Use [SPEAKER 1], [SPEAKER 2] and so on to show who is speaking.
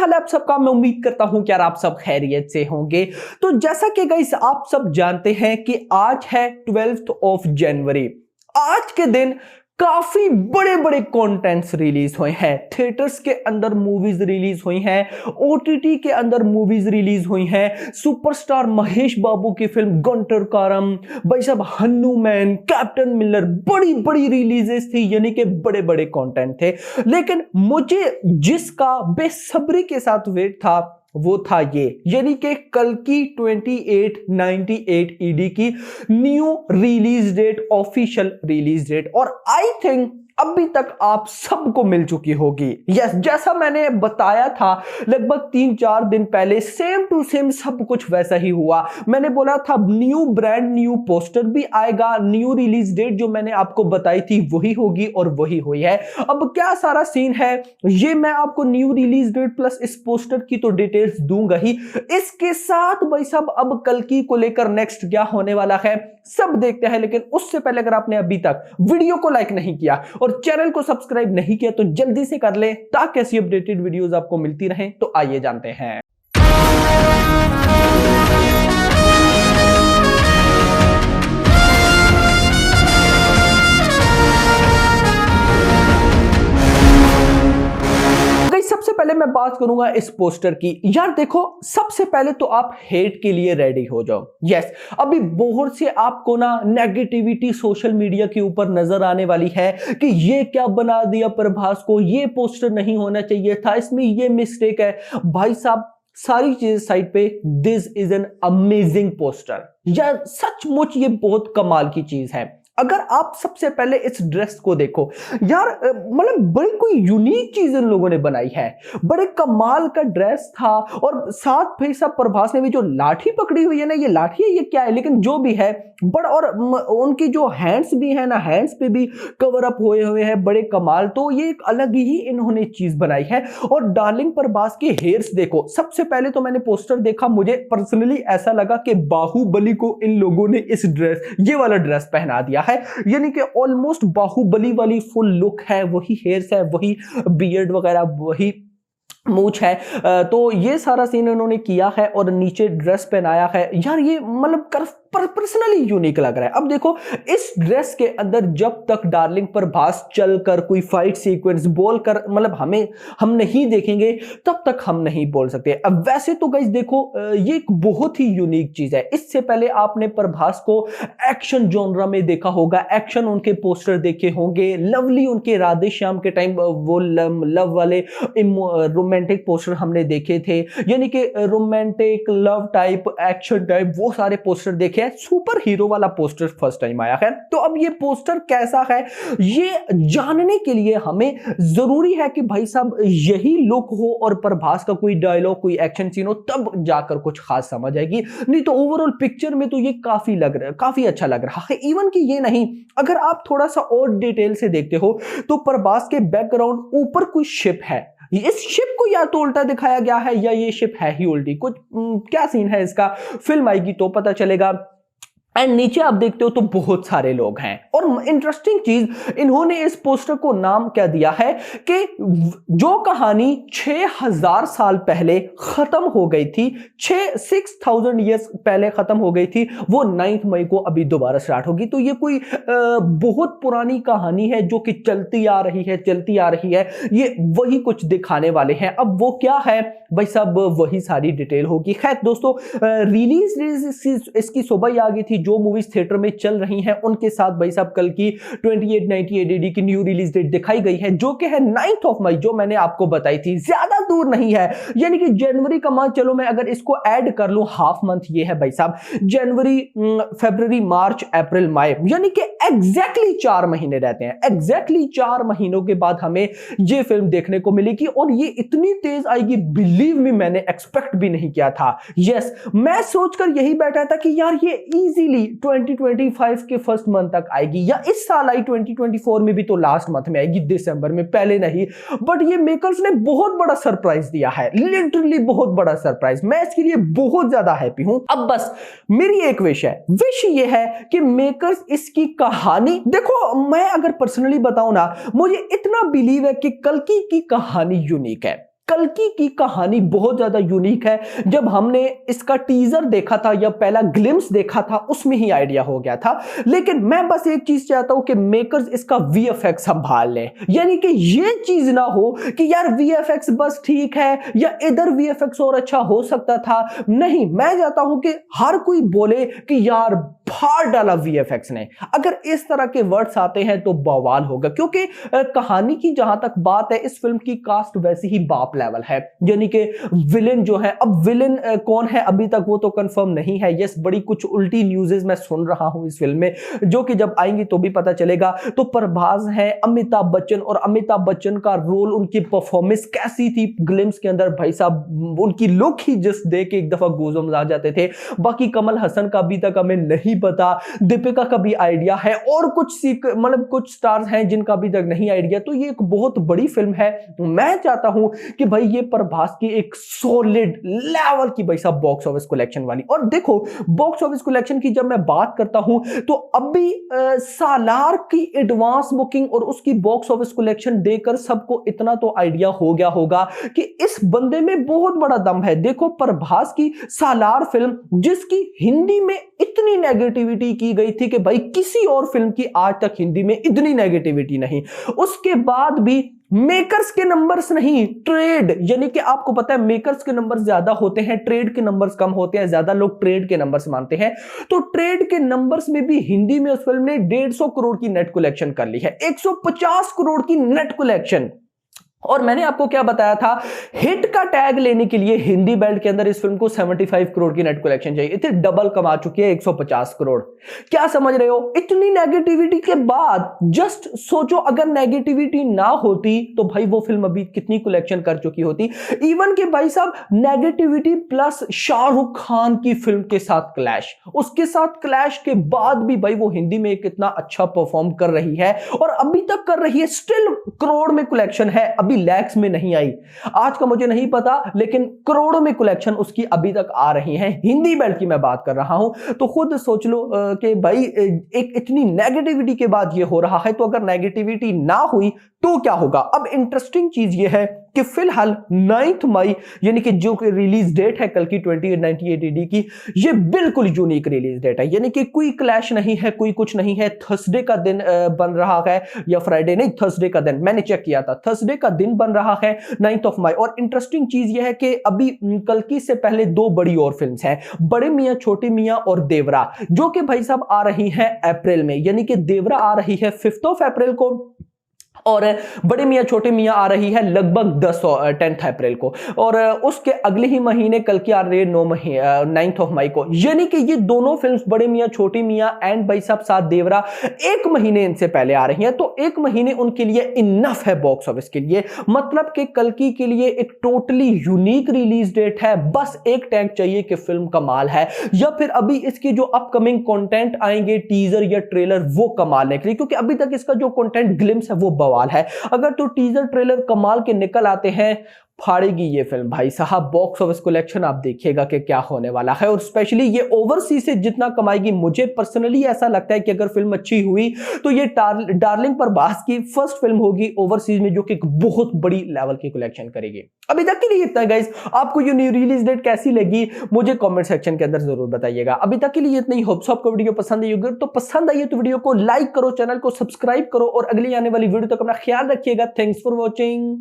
[SPEAKER 1] हाल है आप सबका। मैं उम्मीद करता हूं कि यार आप सब खैरियत से होंगे। तो जैसा कि गाइस आप सब जानते हैं कि आज है 12th ऑफ जनवरी। आज के दिन काफी बड़े बड़े कंटेंट्स रिलीज हुए हैं। थिएटर्स के अंदर मूवीज रिलीज हुई हैं, ओटीटी के अंदर मूवीज रिलीज हुई हैं। सुपरस्टार महेश बाबू की फिल्म गंटर कारम, भाई साहब हनुमान, कैप्टन मिलर, बड़ी बड़ी रिलीजेस थी, यानी कि बड़े बड़े कंटेंट थे। लेकिन मुझे जिसका बेसब्री के साथ वेट था वो था ये, यानी कि कल की 2898 ईडी की new release date, official release date. और आई थिंक अभी तक आप सबको मिल चुकी होगी। यस, जैसा मैंने बताया था लगभग 3-4 दिन पहले, सेम टू सेम सब कुछ वैसा ही हुआ। मैंने बोला था न्यू ब्रांड न्यू पोस्टर भी आएगा, न्यू रिलीज डेट जो मैंने आपको बताई थी वही होगी और वही हुई है। अब क्या सारा सीन है ये मैं आपको न्यू रिलीज डेट प्लस इस पोस्टर की तो डिटेल्स दूंगा ही। इसके साथ भाई साहब अब कल की को लेकर नेक्स्ट क्या होने वाला है सब देखते हैं। लेकिन उससे पहले अगर आपने अभी तक वीडियो को लाइक नहीं किया और चैनल को सब्सक्राइब नहीं किया तो जल्दी से कर ले ताकि ऐसी अपडेटेड वीडियोस आपको मिलती रहें। तो आइए जानते हैं। सबसे पहले मैं बात करूंगा इस पोस्टर की। यार देखो, सबसे पहले तो आप हेट के लिए रेडी हो जाओ। यस, अभी बहुत से आपको ना नेगेटिविटी सोशल मीडिया के ऊपर नजर आने वाली है कि ये क्या बना दिया प्रभास को, ये पोस्टर नहीं होना चाहिए था, इसमें ये मिस्टेक है। भाई साहब सारी चीज साइड पे, this is an amazing poster. यार सचमुच ये बहुत कमाल की चीज है। अगर आप सबसे पहले इस ड्रेस को देखो यार, मतलब बड़ी कोई यूनिक चीज इन लोगों ने बनाई है, बड़े कमाल का ड्रेस था। और साथ भाई साहब प्रभास ने भी जो लाठी पकड़ी हुई है ना, ये लाठी है ये क्या है, लेकिन जो भी है बड़ा, और उनकी जो हैंड्स भी है ना, हैंड्स पे भी कवर अप हुए हुए हैं, बड़े कमाल। तो ये एक अलग ही इन्होंने चीज बनाई है। और डार्लिंग प्रभास के हेयर्स देखो। सबसे पहले तो मैंने पोस्टर देखा, मुझे पर्सनली ऐसा लगा कि बाहुबली को इन लोगों ने इस ड्रेस, ये वाला ड्रेस पहना दिया है, यानी कि ऑलमोस्ट बाहुबली वाली फुल लुक है, वही हेयर्स है, वही बियर्ड वगैरह, वही मूछ है। तो ये सारा सीन इन्होंने किया है और नीचे ड्रेस पहनाया है। यार ये मतलब पर्सनली यूनिक लग रहा है। अब देखो इस ड्रेस के अंदर जब तक डार्लिंग प्रभास चलकर कोई फाइट सीक्वेंस बोलकर मतलब हम नहीं देखेंगे तब तक हम नहीं बोल सकते। अब वैसे तो गाइस देखो ये एक बहुत ही यूनिक चीज है। इससे पहले आपने प्रभास को एक्शन जॉनरा में देखा होगा, एक्शन उनके पोस्टर देखे होंगे, लवली उनके राधे श्याम के टाइम वो लव वाले रोमांटिक पोस्टर हमने देखे थे, यानी कि romantic love type action type वो सारे पोस्टर देखे। सुपर हीरो वाला पोस्टर फर्स्ट टाइम आया है। तो अब ये पोस्टर कैसा है ये जानने के लिए हमें जरूरी है कि भाई साहब यही लुक हो और प्रभास का कोई डायलॉग कोई एक्शन सीन हो, तब जाकर कुछ खास समझ आएगी। नहीं तो ओवरऑल पिक्चर में तो ये काफी अच्छा लग रहा है। इवन कि ये नहीं, अगर आप थोड़ा सा और डिटेल से देखते हो तो प्रभास के बैकग्राउंड ऊपर कोई शिप है। इस शिप को या तो उल्टा दिखाया गया है या ये शिप है ही उल्टी, कुछ क्या सीन है इसका, फिल्म आएगी तो पता चलेगा। एंड नीचे आप देखते हो तो बहुत सारे लोग हैं। और इंटरेस्टिंग चीज, इन्होंने इस पोस्टर को नाम क्या दिया है कि जो कहानी 6000 साल पहले खत्म हो गई थी, 6000 ईयर्स पहले खत्म हो गई थी, वो 9 मई को अभी दोबारा स्टार्ट होगी। तो ये कोई बहुत पुरानी कहानी है जो कि चलती आ रही है, ये वही कुछ दिखाने वाले हैं। अब वो क्या है भाई साहब, वही सारी डिटेल होगी। खैर दोस्तों, रिलीज इसकी सुबह ही आ गई थी। जो मूवीज थिएटर में चल रही हैं उनके साथ भाई साहब कल की 2898 एडी की न्यू रिलीज डेट दिखाई गई है, जो कि है 9th ऑफ मई, जो मैंने आपको बताई थी। ज्यादा दूर नहीं है, यानी कि जनवरी का मंथ, चलो मैं अगर इसको ऐड कर लूं हाफ मंथ ये है भाई साहब, जनवरी फरवरी मार्च अप्रैल मई, यानी कि एग्जैक्टली 4 महीने रहते हैं। एग्जैक्टली 4 महीनों के बाद हमें ये फिल्म देखने को मिलेगी और ये इतनी तेज आएगी, बिलीव मी, मैंने एक्सपेक्ट भी नहीं किया था। यस, मैं सोचकर यही बैठा था कि यार ये इजीली 2025 के फर्स्ट मंथ तक आएगी, या इस साल आई 2024 में भी तो लास्ट मंथ में आएगी, दिसंबर में, पहले नहीं। बट ये मेकर्स ने बहुत बड़ा सरप्राइज दिया है, लिटरली बहुत बड़ा सरप्राइज। मैं इसके लिए बहुत ज्यादा हैप्पी हूं। अब बस मेरी एक विश ये है कि मेकर्स इसकी कहानी देखो, मैं अगर पर्सनली बताऊं ना, मुझे इतना बिलीव है कि कल्कि की कहानी यूनिक है। कल्कि की कहानी बहुत ज्यादा यूनिक है। जब हमने इसका टीजर देखा था या पहला ग्लिम्स देखा था उसमें ही आइडिया हो गया था। लेकिन मैं बस एक चीज चाहता हूं कि मेकर्स इसका वीएफएक्स संभाल लें, यानी कि ये चीज ना हो कि यार वीएफएक्स बस ठीक है या इधर वीएफएक्स और अच्छा हो सकता था। नहीं, मैं चाहता हूं कि हर कोई बोले कि यार फाड़ डाला वीएफएक्स ने। अगर इस तरह के वर्ड्स आते हैं तो बवाल होगा, क्योंकि कहानी की जहां तक बात है इस फिल्म की कास्ट वैसे ही बाप लेवल है, यानी कि विलेन जो है, अब विलेन कौन है अभी तक वो तो कंफर्म नहीं है। यस, बड़ी कुछ उल्टी न्यूज़ मैं सुन रहा हूं इस फिल्म में, जो कि जब आएंगी तो भी पता चलेगा। तो प्रभास है, अमिताभ बच्चन, और अमिताभ बच्चन का रोल, उनकी परफॉर्मेंस कैसी थी ग्लिम्स के अंदर, भाई साहब उनकी लुक ही जस्ट देख के एक दफा गूज़बम्स आ जाते थे। बाकी कमल हसन का अभी तक हमें नहीं पता, दीपिका का भी आइडिया है, और कुछ मतलब कुछ स्टार्स हैं जिनका अभी तक नहीं आइडिया। तो ये एक बहुत बड़ी फिल्म है। मैं चाहता हूं कि भाई ये प्रभास की एक सॉलिड लेवल की भाई साहब बॉक्स ऑफिस कलेक्शन वाली। और देखो बॉक्स ऑफिस कलेक्शन की जब मैं बात करता हूं तो अभी सालार की एडवांस बुकिंग और उसकी बॉक्स ऑफिस कलेक्शन देकर सबको इतना तो आइडिया हो गया होगा कि इस बंदे में बहुत बड़ा दम है। देखो प्रभास की सालार फिल्म, जिसकी हिंदी में इतनी नेगेटिविटी की गई थी कि भाई किसी और फिल्म की आज तक हिंदी में इतनी नेगेटिविटी नहीं, उसके बाद भी मेकर्स के नंबर्स नहीं, ट्रेड, यानी कि आपको पता है मेकर्स के नंबर्स ज्यादा होते हैं, ट्रेड के नंबर्स कम होते हैं, ज्यादा लोग ट्रेड के नंबर्स मानते हैं। तो ट्रेड के नंबर्स में भी हिंदी में उस फिल्म ने 150 करोड़ की नेट कलेक्शन कर ली है, 150 करोड़ की नेट कलेक्शन। और मैंने आपको क्या बताया था, हिट का टैग लेने के लिए हिंदी बेल्ट के अंदर इस फिल्म को 75 करोड़ की नेट कलेक्शन चाहिए, इतने डबल कमा चुकी है 150 करोड़। क्या समझ रहे हो? इतनी नेगेटिविटी के बाद जस्ट सोचो, अगर नेगेटिविटी ना होती तो भाई वो फिल्म अभी कितनी कलेक्शन कर चुकी होती। इवन के भाई साहब नेगेटिविटी प्लस शाहरुख खान की फिल्म के साथ क्लैश, उसके साथ क्लैश के बाद भी भाई वो हिंदी में कितना अच्छा परफॉर्म कर रही है, और अभी तक कर रही है, स्टिल करोड़ में कलेक्शन है, अभी लैक्स में नहीं आई। आज का मुझे नहीं पता, लेकिन करोड़ों में कलेक्शन उसकी अभी तक आ रही है। हिंदी बेल्ट की मैं बात कर रहा हूं, तो खुद सोच लो कि भाई एक इतनी नेगेटिविटी के बाद ये हो रहा है, तो अगर नेगेटिविटी ना हुई तो क्या होगा। अब इंटरेस्टिंग चीज ये है कि फिलहाल 9 मई यानी कि जो रिलीज डेट है कल की 2898 AD की, ये बिल्कुल यूनिक रिलीज डेट है, यानी कि कोई क्लैश नहीं है, कोई कुछ नहीं है। थर्सडे का दिन बन रहा है, या फ्राइडे नहीं, थर्सडे का दिन, मैंने चेक किया था, थर्सडे का दिन बन रहा है 9 मई। और इंटरेस्टिंग चीज यह है कि अभी कल की से पहले 2 बड़ी और फिल्म्स हैं, बड़े मियां छोटे मियां और देवरा, जो कि भाई साहब आ रही है अप्रैल में, यानी कि देवरा आ रही है 5 अप्रैल को, और बड़े मियां छोटे मियां आ रही है लगभग 10 अप्रैल को, और उसके अगले ही महीने कल की आ रही है 9 मई को। यानी कि ये दोनों फिल्म्स बड़े मियां छोटे मियां एंड भाई साहब साथ देवरा 1 महीने इनसे पहले आ रही हैं, तो 1 महीने उनके लिए इनफ है बॉक्स ऑफिस के लिए। मतलब कि कल की के लिए एक टोटली यूनिक रिलीज डेट है, बस एक टैग चाहिए कि फिल्म कमाल है, या फिर अभी इसकी जो अपकमिंग कंटेंट आएंगे टीजर या ट्रेलर वो कमाल निकले, क्योंकि अभी तक इसका जो कंटेंट ग्लिम्स है वो बवाल है। अगर तो टीजर ट्रेलर कमाल के निकल आते हैं, फाड़ेगी ये फिल्म भाई साहब। बॉक्स ऑफिस कलेक्शन आप देखिएगा कि क्या होने वाला है, और स्पेशली ये ओवरसीज से जितना कमाएगी, मुझे पर्सनली ऐसा लगता है कि अगर फिल्म अच्छी हुई तो ये डार्लिंग प्रभास की फर्स्ट फिल्म होगी ओवरसीज में जो कि एक बहुत बड़ी लेवल की कलेक्शन करेगी। अभी तक के लिए इतना गाइस, आपको ये न्यू रिलीज डेट कैसी लगी मुझे कमेंट सेक्शन के अंदर जरूर बताइएगा। अभी तक के लिए इतना ही, होप्स आपको वीडियो पसंद आई होगी, तो पसंद आई तो वीडियो को लाइक करो, चैनल को सब्सक्राइब करो, और अगली आने वाली वीडियो तक अपना ख्याल रखिएगा। Thanks for watching.